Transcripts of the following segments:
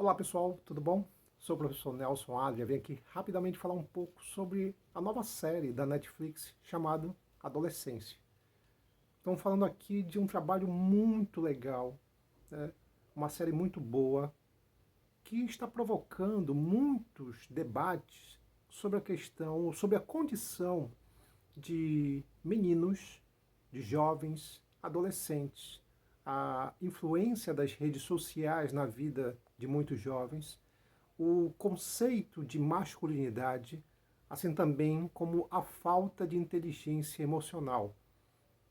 Olá pessoal, tudo bom? Sou o professor Nelson Adria, venho aqui rapidamente falar um pouco sobre a nova série da Netflix chamada Adolescência. Estamos falando aqui de um trabalho muito legal, né? Uma série muito boa, que está provocando muitos debates sobre a questão, sobre a condição de meninos, de jovens, adolescentes, a influência das redes sociais na vida de muitos jovens, o conceito de masculinidade, assim também como a falta de inteligência emocional.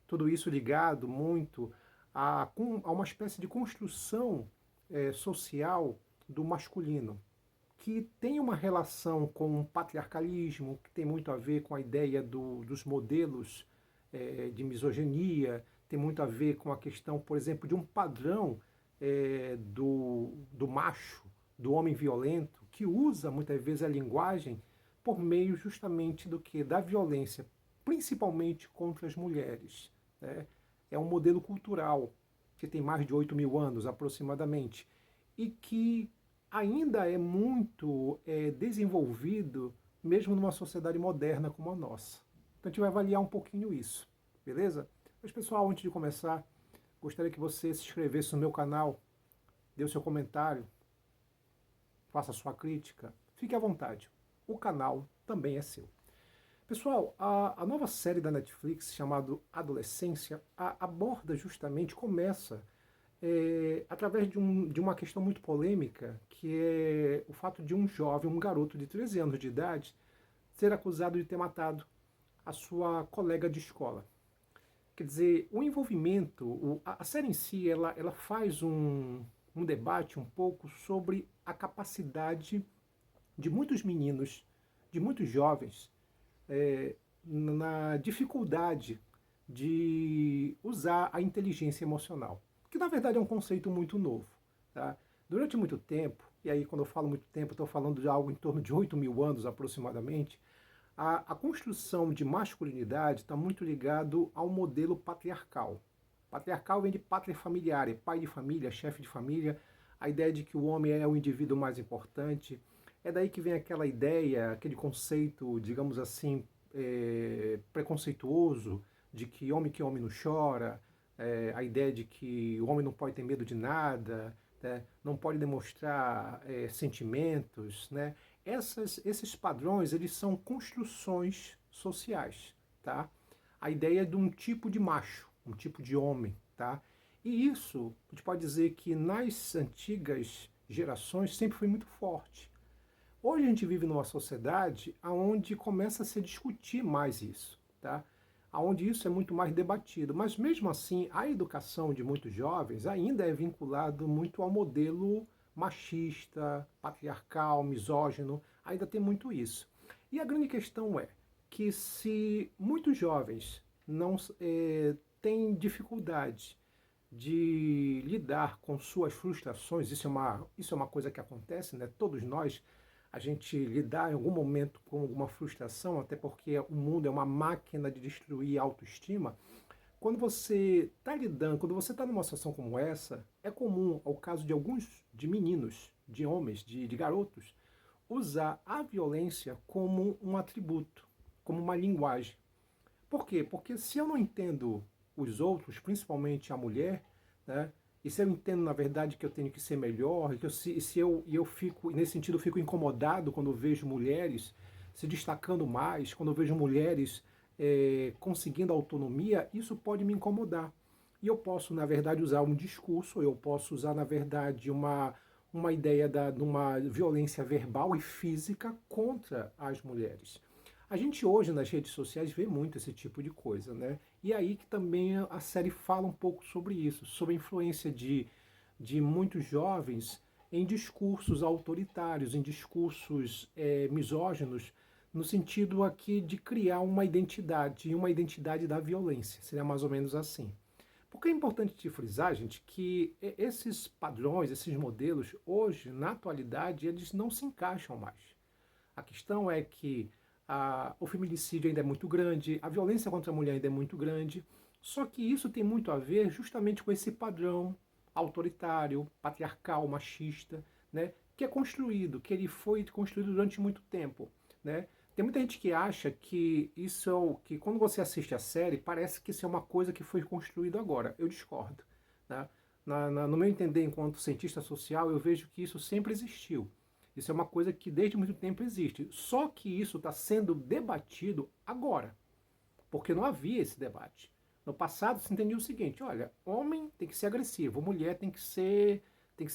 Tudo isso ligado muito a uma espécie de construção social do masculino, que tem uma relação com o patriarcalismo, que tem muito a ver com a ideia dos modelos de misoginia, tem muito a ver com a questão, por exemplo, de um padrão do macho, do homem violento, que usa muitas vezes a linguagem por meio justamente do que? Da violência, principalmente contra as mulheres. Né? É um modelo cultural que tem mais de 8.000 anos aproximadamente e que ainda é muito desenvolvido mesmo numa sociedade moderna como a nossa. Então a gente vai avaliar um pouquinho isso, beleza? Mas pessoal, antes de começar, gostaria que você se inscrevesse no meu canal, dê o seu comentário, faça a sua crítica, fique à vontade. O canal também é seu. Pessoal, a nova série da Netflix chamada Adolescência aborda justamente, começa através de uma questão muito polêmica, que é o fato de um jovem, um garoto de 13 anos de idade, ser acusado de ter matado a sua colega de escola. Quer dizer, o envolvimento, a série em si, ela faz um debate um pouco sobre a capacidade de muitos meninos, de muitos jovens, na dificuldade de usar a inteligência emocional, que na verdade é um conceito muito novo. Tá? Durante muito tempo, e aí quando eu falo muito tempo, estou falando de algo em torno de 8.000 anos aproximadamente, a construção de masculinidade está muito ligado ao modelo patriarcal. Patriarcal vem de pátria familiar, é pai de família, chefe de família, a ideia de que o homem é o indivíduo mais importante. É daí que vem aquela ideia, aquele conceito, digamos assim, preconceituoso, de que homem não chora, a ideia de que o homem não pode ter medo de nada, né? Não pode demonstrar sentimentos, né? Esses padrões, eles são construções sociais, tá? A ideia de um tipo de macho, um tipo de homem, tá? E isso, a gente pode dizer que nas antigas gerações sempre foi muito forte. Hoje a gente vive numa sociedade onde começa a se discutir mais isso, tá? Onde isso é muito mais debatido. Mas mesmo assim, a educação de muitos jovens ainda é vinculado muito ao modelo machista, patriarcal, misógino, ainda tem muito isso. E a grande questão é que se muitos jovens não têm dificuldade de lidar com suas frustrações, isso é uma coisa que acontece, né? Todos nós, a gente lidar em algum momento com alguma frustração, até porque o mundo é uma máquina de destruir a autoestima. Quando você está lidando, quando você está numa situação como essa, é comum, ao caso de alguns, de meninos, de homens, de garotos, usar a violência como um atributo, como uma linguagem. Por quê? Porque se eu não entendo os outros, principalmente a mulher, né? E se eu entendo, na verdade, que eu tenho que ser melhor, que eu, se eu, e eu fico, nesse sentido, eu fico incomodado quando eu vejo mulheres se destacando mais, quando eu vejo mulheres conseguindo autonomia, isso pode me incomodar. E eu posso, na verdade, usar um discurso, eu posso usar, na verdade, uma ideia de uma violência verbal e física contra as mulheres. A gente hoje nas redes sociais vê muito esse tipo de coisa, né? E aí que também a série fala um pouco sobre isso, sobre a influência de muitos jovens em discursos autoritários, em discursos misóginos, no sentido aqui de criar uma identidade, e uma identidade da violência, seria mais ou menos assim. Porque é importante te frisar, gente, que esses padrões, esses modelos, hoje, na atualidade, eles não se encaixam mais. A questão é que o feminicídio ainda é muito grande, a violência contra a mulher ainda é muito grande, só que isso tem muito a ver justamente com esse padrão autoritário, patriarcal, machista, né, que é construído, que ele foi construído durante muito tempo, né? Tem muita gente que acha que isso é que quando você assiste a série parece que isso é uma coisa que foi construído agora. Eu discordo, né? No meu entender, enquanto cientista social, eu vejo que isso sempre existiu. Isso é uma coisa que desde muito tempo existe. Só que isso está sendo debatido agora, porque não havia esse debate. No passado se entendia o seguinte: olha, homem tem que ser agressivo, mulher tem que ser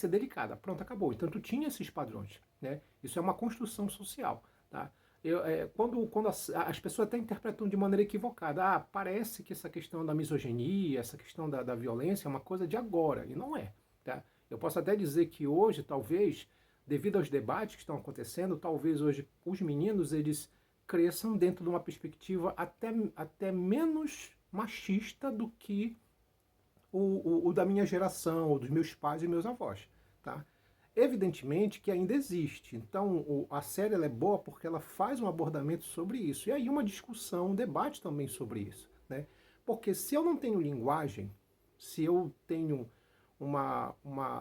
delicada. Pronto, acabou. Então tu tinha esses padrões, né? Isso é uma construção social, tá? Quando as pessoas até interpretam de maneira equivocada, parece que essa questão da misoginia, essa questão da violência é uma coisa de agora, e não é, tá? Eu posso até dizer que hoje, talvez, devido aos debates que estão acontecendo, talvez hoje os meninos, eles cresçam dentro de uma perspectiva até menos machista do que o da minha geração, ou dos meus pais e meus avós, tá? Evidentemente que ainda existe. Então, a série ela é boa porque ela faz um abordamento sobre isso. E aí uma discussão, um debate também sobre isso, né? Porque se eu não tenho linguagem, se eu tenho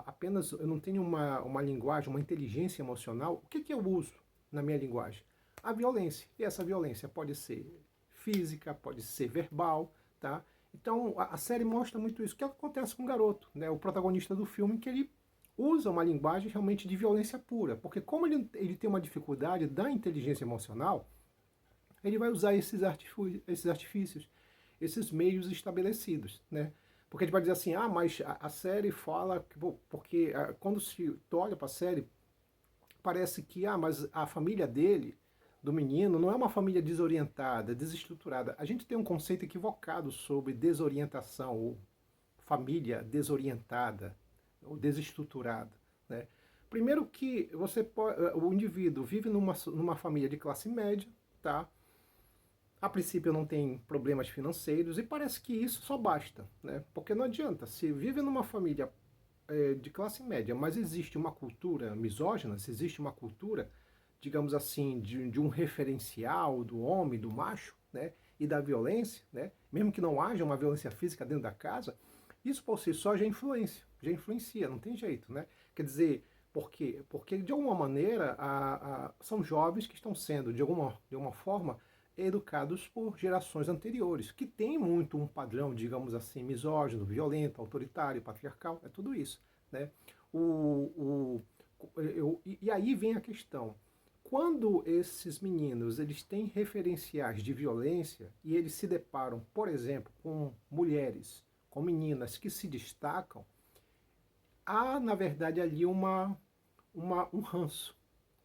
apenas, eu não tenho uma linguagem, uma inteligência emocional, o que eu uso na minha linguagem? A violência. E essa violência pode ser física, pode ser verbal, tá? Então, a série mostra muito isso. O que acontece com o garoto, né? O protagonista do filme, que ele usa uma linguagem realmente de violência pura. Porque como ele tem uma dificuldade da inteligência emocional, ele vai usar esses artifícios, esses meios estabelecidos, né? Porque a gente vai dizer assim, mas a série fala... Porque quando se olha para a série, parece que, mas a família dele, do menino, não é uma família desorientada, desestruturada. A gente tem um conceito equivocado sobre desorientação, ou família desorientada, ou desestruturada, né? Primeiro que o indivíduo vive numa família de classe média, tá? A princípio não tem problemas financeiros e parece que isso só basta, né? Porque não adianta, se vive numa família de classe média, mas existe uma cultura misógina, se existe uma cultura, digamos assim, de um referencial do homem, do macho, né, e da violência, né, mesmo que não haja uma violência física dentro da casa, isso por si só já influencia, não tem jeito, né? Quer dizer, por quê? Porque de alguma maneira são jovens que estão sendo, de alguma forma, educados por gerações anteriores, que tem muito um padrão, digamos assim, misógino, violento, autoritário, patriarcal, é tudo isso, né? E aí vem a questão. Quando esses meninos eles têm referenciais de violência e eles se deparam, por exemplo, com mulheres, com meninas que se destacam, há, na verdade, ali um ranço,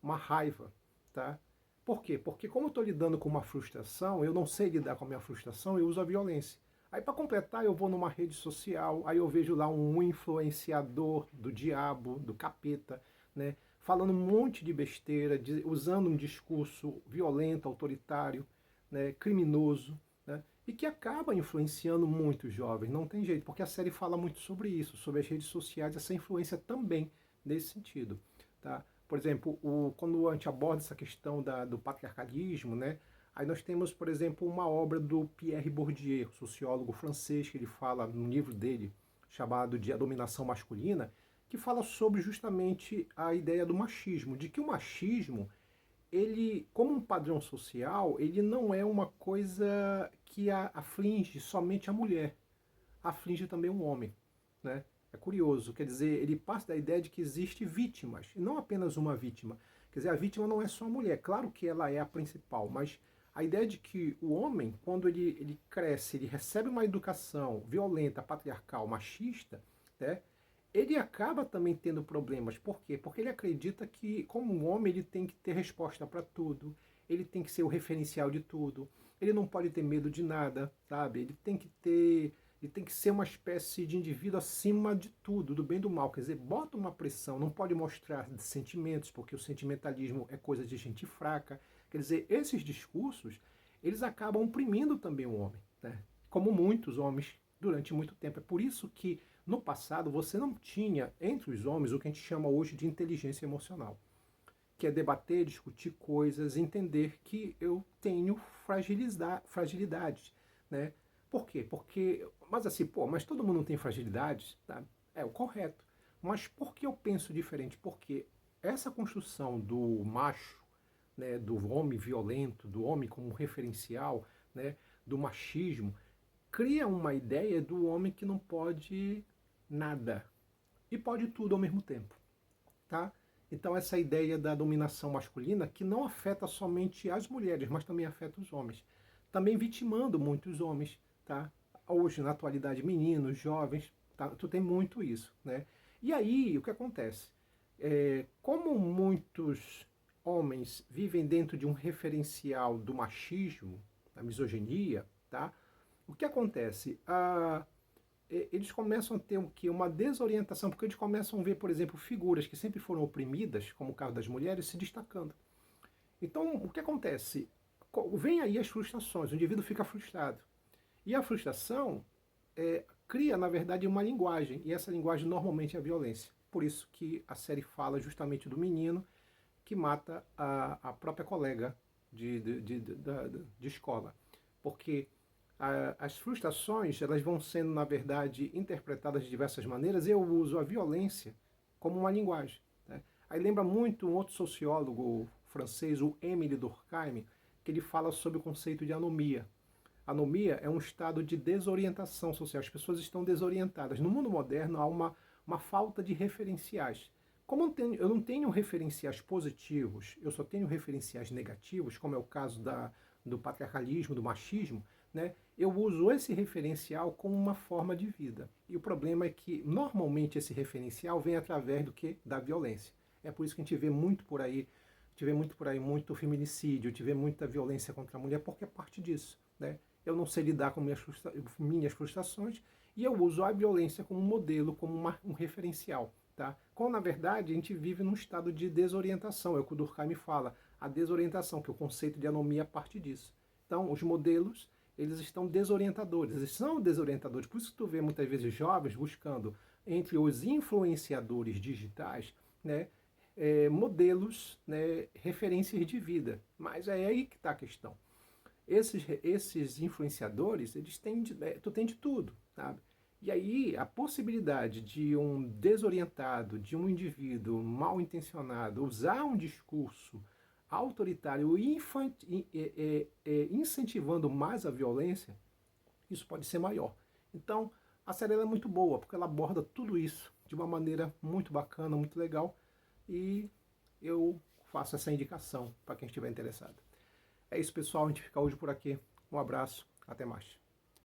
uma raiva, tá? Por quê? Porque como eu estou lidando com uma frustração, eu não sei lidar com a minha frustração, eu uso a violência. Aí para completar, eu vou numa rede social, aí eu vejo lá um influenciador do diabo, do capeta, né, falando um monte de besteira, usando um discurso violento, autoritário, né, criminoso, né, e que acaba influenciando muitos jovens. Não tem jeito, porque a série fala muito sobre isso, sobre as redes sociais, essa influência também nesse sentido, tá? Por exemplo, quando a gente aborda essa questão do patriarcalismo, né, aí nós temos, por exemplo, uma obra do Pierre Bourdieu, sociólogo francês, que ele fala no livro dele, chamado de A Dominação Masculina, que fala sobre justamente a ideia do machismo, de que o machismo, ele, como um padrão social, ele não é uma coisa que aflige somente a mulher, aflige também o homem, né? É curioso, quer dizer, ele parte da ideia de que existe vítimas, e não apenas uma vítima. Quer dizer, a vítima não é só a mulher, claro que ela é a principal, mas a ideia de que o homem, quando ele cresce, ele recebe uma educação violenta, patriarcal, machista, né, ele acaba também tendo problemas. Por quê? Porque ele acredita que, como um homem, ele tem que ter resposta para tudo, ele tem que ser o referencial de tudo, ele não pode ter medo de nada, sabe? Ele tem que ser uma espécie de indivíduo acima de tudo, do bem e do mal. Quer dizer, bota uma pressão, não pode mostrar sentimentos, porque o sentimentalismo é coisa de gente fraca. Quer dizer, esses discursos, eles acabam oprimindo também o homem, né? Como muitos homens durante muito tempo. É por isso que no passado você não tinha entre os homens o que a gente chama hoje de inteligência emocional, que é debater, discutir coisas, entender que eu tenho fragilidades, né? Por quê? Porque, mas assim, mas todo mundo tem fragilidades, tá? É o correto. Mas por que eu penso diferente? Porque essa construção do macho, né, do homem violento, do homem como referencial, né, do machismo, cria uma ideia do homem que não pode nada e pode tudo ao mesmo tempo, tá? Então essa ideia da dominação masculina que não afeta somente as mulheres, mas também afeta os homens, também vitimando muitos homens, tá? Hoje na atualidade meninos, jovens, tá? Tu tem muito isso, né? E aí o que acontece? Como muitos homens vivem dentro de um referencial do machismo, da misoginia, tá? O que acontece? Eles começam a ter o quê? Uma desorientação, porque eles começam a ver, por exemplo, figuras que sempre foram oprimidas, como o caso das mulheres, se destacando. Então, o que acontece? Vem aí as frustrações, o indivíduo fica frustrado. E a frustração cria, na verdade, uma linguagem, e essa linguagem normalmente é a violência. Por isso que a série fala justamente do menino que mata a própria colega de escola. Porque as frustrações elas vão sendo, na verdade, interpretadas de diversas maneiras, e eu uso a violência como uma linguagem. Né? Aí lembra muito um outro sociólogo francês, o Émile Durkheim, que ele fala sobre o conceito de anomia. Anomia é um estado de desorientação social. As pessoas estão desorientadas. No mundo moderno há uma falta de referenciais. Como eu não tenho referenciais positivos, eu só tenho referenciais negativos, como é o caso do patriarcalismo, do machismo, né? Eu uso esse referencial como uma forma de vida. E o problema é que, normalmente, esse referencial vem através do que? Da violência. É por isso que a gente vê muito por aí, muito feminicídio, a gente vê muita violência contra a mulher, porque é parte disso, né? Eu não sei lidar com minhas frustrações e eu uso a violência como um modelo, como um referencial. Tá? Quando, na verdade, a gente vive num estado de desorientação, é o que o Durkheim fala, a desorientação, que o conceito de anomia parte disso. Então, os modelos, eles estão desorientadores, eles são desorientadores. Por isso que tu vê muitas vezes jovens buscando, entre os influenciadores digitais, né, modelos, né, referências de vida. Mas é aí que está a questão. Esses influenciadores, eles têm tu tem de tudo, sabe? E aí a possibilidade de um desorientado, de um indivíduo mal intencionado usar um discurso autoritário incentivando mais a violência, isso pode ser maior. Então, a série é muito boa, porque ela aborda tudo isso de uma maneira muito bacana, muito legal, e eu faço essa indicação para quem estiver interessado. É isso, pessoal. A gente fica hoje por aqui. Um abraço. Até mais.